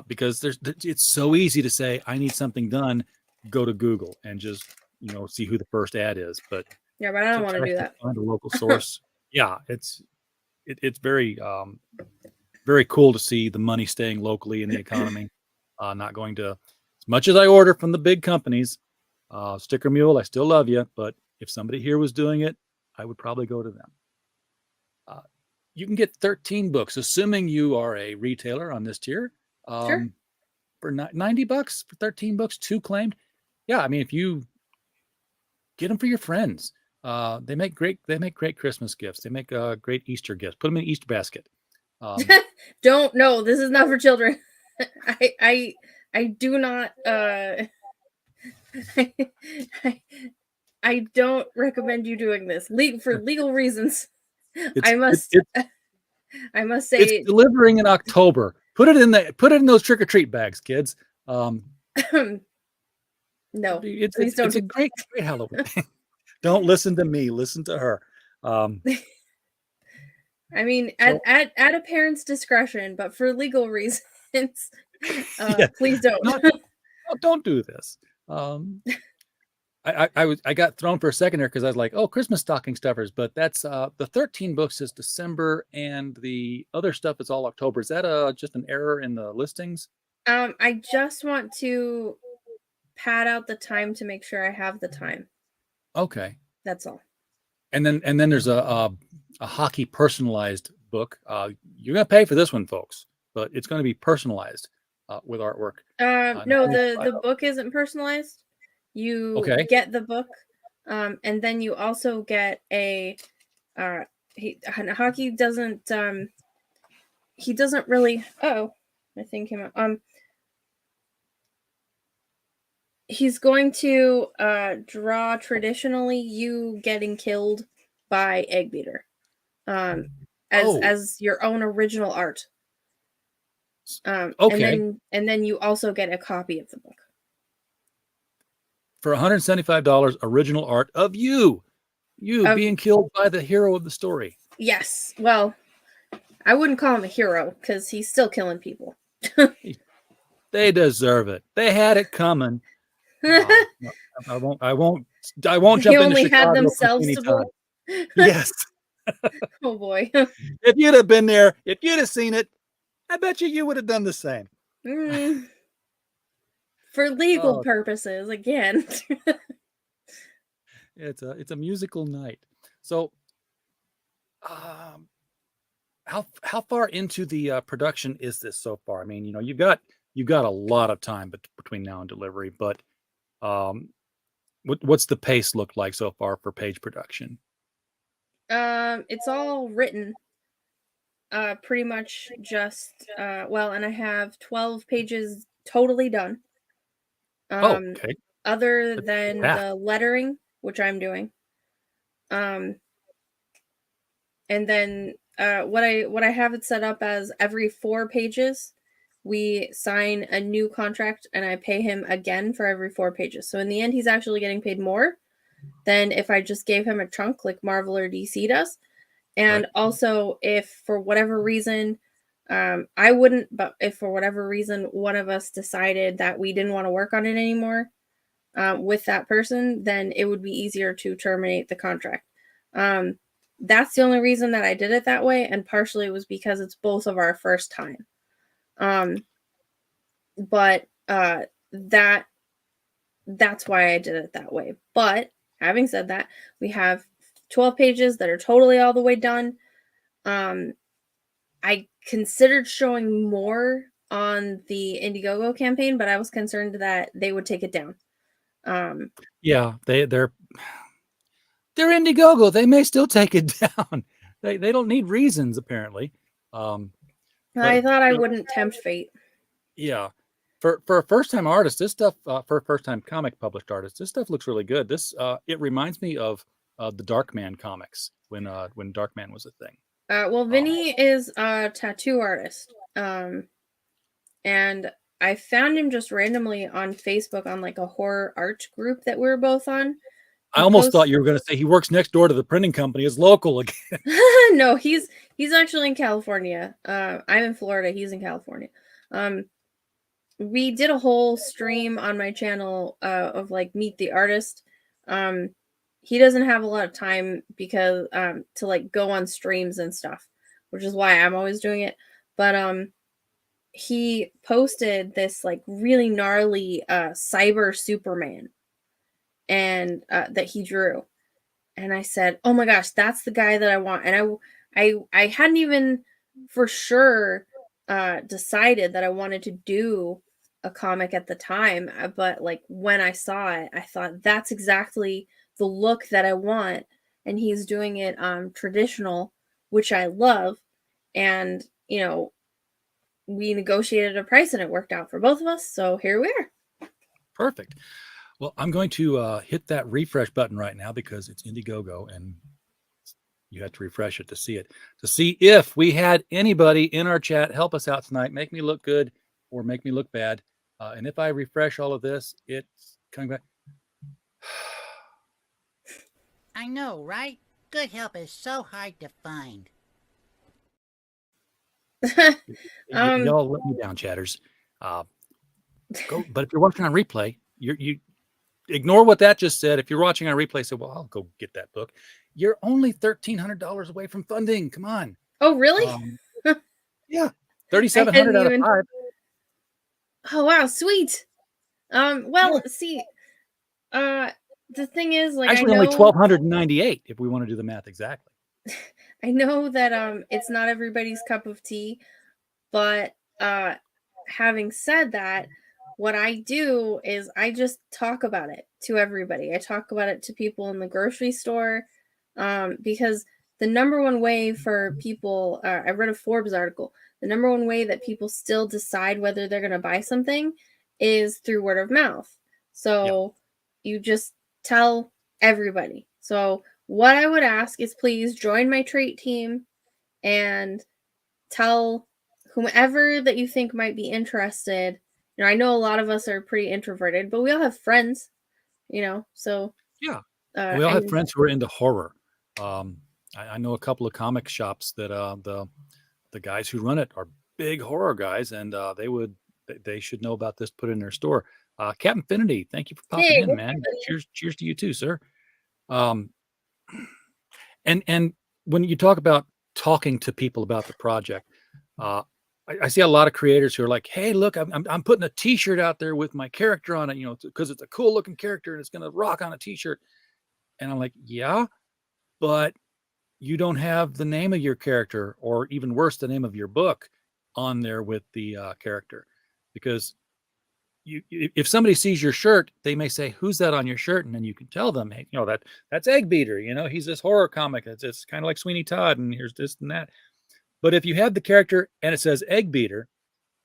because it's so easy to say, I need something done, go to Google and just see who the first ad is. But I don't want to do that. Find a local source. Yeah, it's very very cool to see the money staying locally in the economy, not going to, as much as I order from the big companies, Sticker Mule, I still love you, but if somebody here was doing it, I would probably go to them. You can get 13 books, assuming you are a retailer on this tier, sure. For $90 for 13 books, 2 claimed. Yeah, I mean, if you get them for your friends, they make great Christmas gifts. They make great Easter gifts. Put them in an Easter basket. No, this is not for children. I do not. I don't recommend you doing this for legal reasons. I must say it's delivering in October. Put it in those trick or treat bags, kids. No, it's a great Halloween. Don't listen to me. Listen to her. I mean, at a parent's discretion, but for legal reasons, please don't. Don't do this. I got thrown for a second there because I was like, oh, Christmas stocking stuffers, but that's the 13 books is December and the other stuff is all October. Is that just an error in the listings? I just want to pad out the time to make sure I have the time. Okay. That's all. And then there's a hockey personalized book. You're gonna pay for this one, folks, but it's going to be personalized with artwork. No, the book isn't personalized. You get the book, and then you also get a hockey doesn't he doesn't really my thing came out. He's going to draw traditionally you getting killed by EGGBEATER as your own original art. Okay. And then you also get a copy of the book. For $175, original art of you being killed by the hero of the story. Yes. Well, I wouldn't call him a hero because he's still killing people. They deserve it. They had it coming. I won't jump they into only Chicago had themselves to time. Yes. Oh boy. If you'd have been there, if you'd have seen it, I bet you would have done the same. For legal Oh. purposes, again. It's a musical night. So, how far into the production is this so far? I mean, you've got a lot of time between now and delivery, but what's the pace look like so far for page production? It's all written. Pretty much just and I have 12 pages totally done. Okay. Other That's than fast. the lettering, which I'm doing. And then what I have it set up as every 4 pages, we sign a new contract and I pay him again for every 4 pages. So in the end, he's actually getting paid more than if I just gave him a chunk like Marvel or DC does. And Right. also, if for whatever reason, I wouldn't, but if for whatever reason one of us decided that we didn't want to work on it anymore with that person, then it would be easier to terminate the contract. That's the only reason that I did it that way, and partially it was because it's both of our first time. But that's why I did it that way. But having said that, we have 12 pages that are totally all the way done. I considered showing more on the Indiegogo campaign, but I was concerned that they would take it down. Yeah, they're Indiegogo. They may still take it down. They don't need reasons apparently. I thought I wouldn't tempt fate. Yeah. For a first-time artist, this stuff, for a first-time comic published artist, this stuff looks really good. This it reminds me of the Darkman comics when Darkman was a thing. Vinny is a tattoo artist, and I found him just randomly on Facebook on like a horror art group that we were both on. I almost thought you were going to say he works next door to the printing company. It's local again. No, he's actually in California. I'm in Florida. He's in California. We did a whole stream on my channel of like meet the artist. He doesn't have a lot of time because to like go on streams and stuff, which is why I'm always doing it. But he posted this like really gnarly cyber Superman and that he drew. And I said, "Oh my gosh, that's the guy that I want." And I hadn't even for sure decided that I wanted to do a comic at the time, but like when I saw it, I thought that's exactly the look that I want. And he's doing it traditional, which I love. And we negotiated a price and it worked out for both of us. So here we are. Perfect. Well, I'm going to hit that refresh button right now because it's Indiegogo and you have to refresh it to see it, to see if we had anybody in our chat help us out tonight, make me look good or make me look bad. And if I refresh all of this, it's coming back. I know, right? Good help is so hard to find. Y'all let me down, chatters. But if you're watching on replay, you ignore what that just said. If you're watching on replay, say, "Well, I'll go get that book." You're only $1,300 away from funding. Come on. Oh, really? Yeah, 3,700 out of 5. Oh wow, sweet. See, the thing is, like, actually, I know, only 1,298 if we want to do the math exactly. I know that it's not everybody's cup of tea, but having said that, what I do is I just talk about it to everybody. I talk about it to people in the grocery store, because the number one way for people, I read a Forbes article, the number one way that people still decide whether they're going to buy something is through word of mouth. So you just tell everybody. So what I would ask is please join my trait team and tell whomever that you think might be interested. I know a lot of us are pretty introverted, but we all have friends, so yeah. We all have friends who are into horror. I know a couple of comic shops that the guys who run it are big horror guys, and they should know about this, put in their store. Captain Infinity, thank you for popping in, man. Cheers to you too, sir. And when you talk about talking to people about the project, I see a lot of creators who are like, "Hey, look, I'm putting a T-shirt out there with my character on it, you know, because it's a cool looking character and it's gonna rock on a T-shirt." And I'm like, "Yeah, but you don't have the name of your character, or even worse, the name of your book on there with the character, because if somebody sees your shirt, they may say, "Who's that on your shirt?" And then you can tell them, "Hey, you know that's EGGBEATER. You know, he's this horror comic. It's kind of like Sweeney Todd, and here's this and that." But if you have the character and it says EGGBEATER,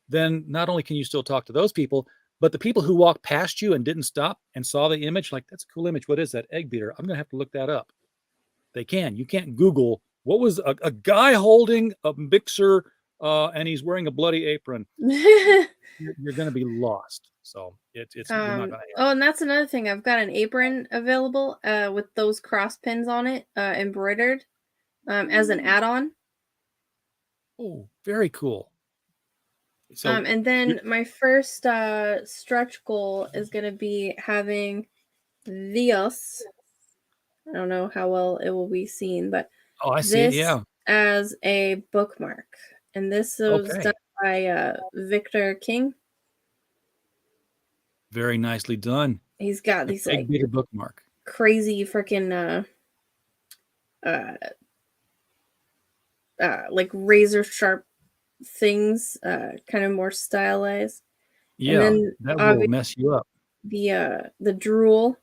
then not only can you still talk to those people, but the people who walked past you and didn't stop and saw the image, like, "That's a cool image. What is that? EGGBEATER. I'm gonna have to look that up." They can. You can't Google what was a guy holding a mixer and he's wearing a bloody apron. You're going to be lost. So it's you're not going to. Oh, and that's another thing. I've got an apron available with those cross pins on it, embroidered as an add-on. Oh, very cool. So, and then my first stretch goal is going to be having Dios. I don't know how well it will be seen, but I see it, yeah, as a bookmark. And this was done by Victor King. Very nicely done. He's got these like EGGBEATER bookmark. Crazy freaking like razor sharp things, kind of more stylized. Yeah, and then that will mess you up. The drool.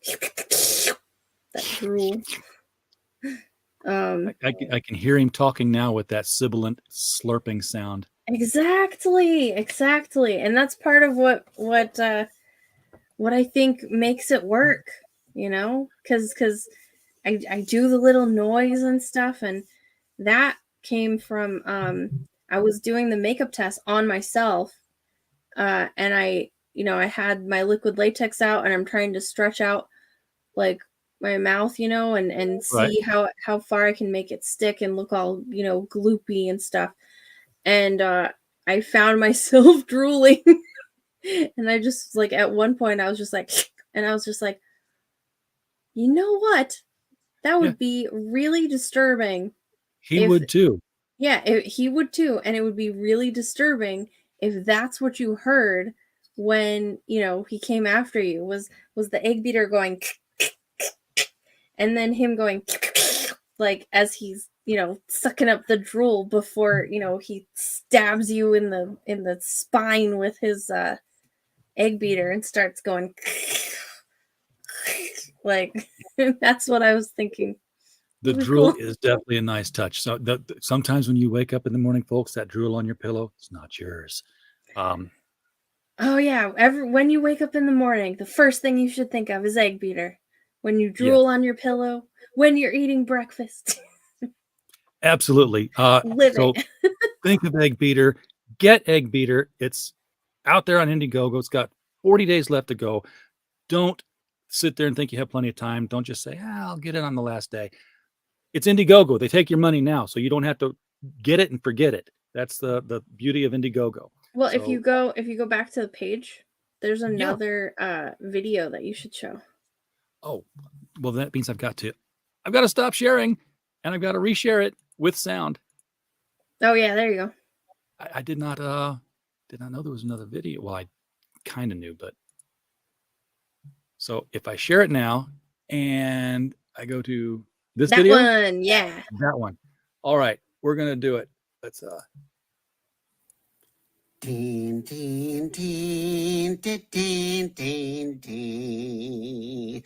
That drool. I can hear him talking now with that sibilant slurping sound. Exactly. And that's part of what I think makes it work, you know, because I do the little noise and stuff, and that came from I was doing the makeup test on myself, and I had my liquid latex out, and I'm trying to stretch out like my mouth, you know, and see how far I can make it stick and look all, you know, gloopy and stuff. And I found myself drooling. And I just, like, at one point I was just like, and I was just like, you know what? That would be really disturbing. He would too. Yeah, he would too. And it would be really disturbing if that's what you heard when, you know, he came after you, was the EGGBEATER going and then him going like as he's, you know, sucking up the drool before, you know, he stabs you in the spine with his EGGBEATER and starts going like that's what I was thinking. The drool is definitely a nice touch. So sometimes when you wake up in the morning, folks, that drool on your pillow, it's not yours. Oh yeah, when you wake up in the morning, the first thing you should think of is EGGBEATER. When you drool on your pillow, when you're eating breakfast. Absolutely. So think of EGGBEATER. Get EGGBEATER. It's out there on Indiegogo. It's got 40 days left to go. Don't sit there and think you have plenty of time. Don't just say, I'll get it on the last day. It's Indiegogo. They take your money now, so you don't have to get it and forget it. That's the beauty of Indiegogo. Well, if you go back to the page, there's another video that you should show. Oh, well, that means I've got to stop sharing, and I've got to reshare it with sound. Oh yeah, there you go. I did not know there was another video. Well, I kind of knew, but so if I share it now and I go to this video, that one. All right, we're gonna do it. Let's Teen, teen, teen, teen, teen, teen, teen.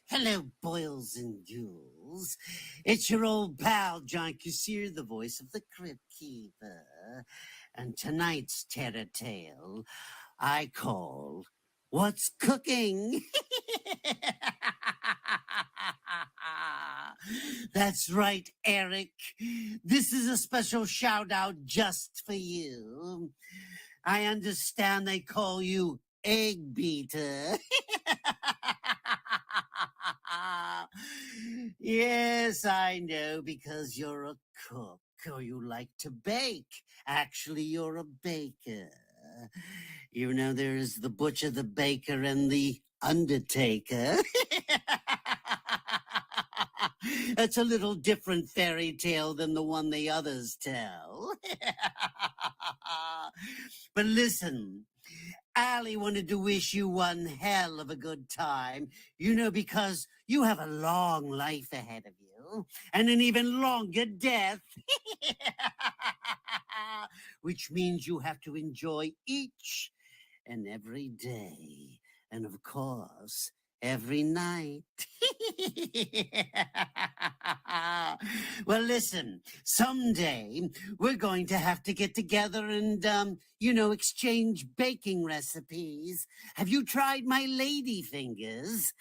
Hello, boils and ghouls. It's your old pal, John Caicedo, the voice of the Crypt Keeper. And tonight's terror tale I call What's Cooking? That's right, Eric. This is a special shout out just for you. I understand they call you EGGBEATER. Yes, I know, because you're a cook or you like to bake. Actually, you're a baker. You know, there's the butcher, the baker, and the undertaker. That's a little different fairy tale than the one the others tell. But listen, Allie wanted to wish you one hell of a good time, because you have a long life ahead of you and an even longer death. Which means you have to enjoy each and every day. And of course, every night. Well, listen, someday we're going to have to get together and, exchange baking recipes. Have you tried my lady fingers?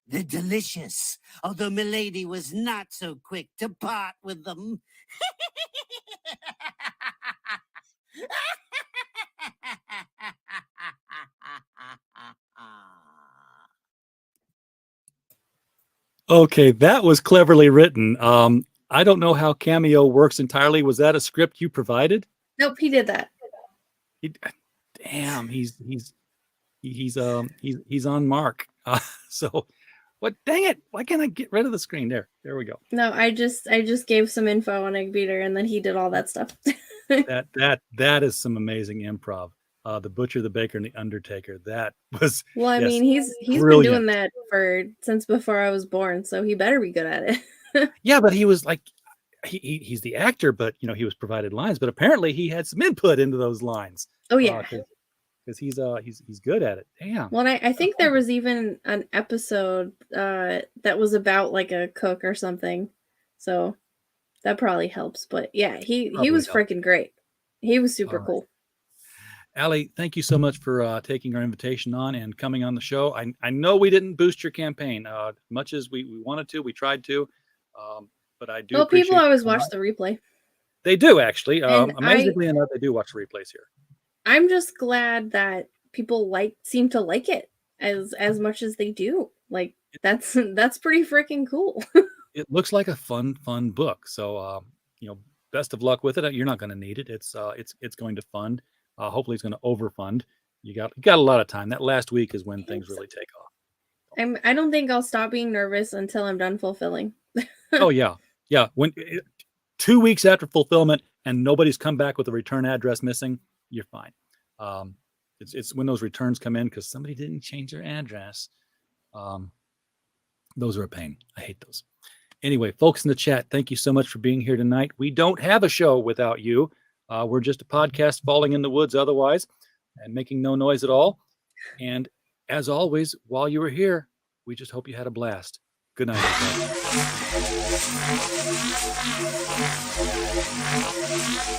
They're delicious, although milady was not so quick to part with them. Okay, that was cleverly written. I don't know how Cameo works entirely. Was that a script you provided? Nope, he did that. Damn, he's on mark. So, what? Dang it! Why can't I get rid of the screen? There we go. No, I just gave some info on EGGBEATER, and then he did all that stuff. that is some amazing improv. The Butcher, the Baker, and the Undertaker. That was well. I mean, he's brilliant. been doing that since before I was born, so he better be good at it. Yeah, but he was like, he's the actor, but he was provided lines. But apparently, he had some input into those lines. Oh yeah, because he's good at it. Damn. Well, I think there was even an episode that was about like a cook or something, so that probably helps. But yeah, he was freaking great. He was super cool. Allie, thank you so much for taking our invitation on and coming on the show. I know we didn't boost your campaign much as we wanted to. We tried to, but I do. Well, people always watch the replay. They do actually. Amazingly enough, they do watch the replays here. I'm just glad that people seem to like it as much as they do. Like that's pretty freaking cool. It looks like a fun book. So best of luck with it. You're not going to need it. It's going to fund. Hopefully it's going to overfund. You got a lot of time. That last week is when things really take off. I don't think I'll stop being nervous until I'm done fulfilling. Oh yeah. When 2 weeks after fulfillment and nobody's come back with a return address missing, you're fine. It's when those returns come in because somebody didn't change their address. Those are a pain. I hate those. Anyway, folks in the chat, thank you so much for being here tonight. We don't have a show without you. We're just a podcast falling in the woods otherwise and making no noise at all. And as always, while you were here, we just hope you had a blast. Good night, everybody.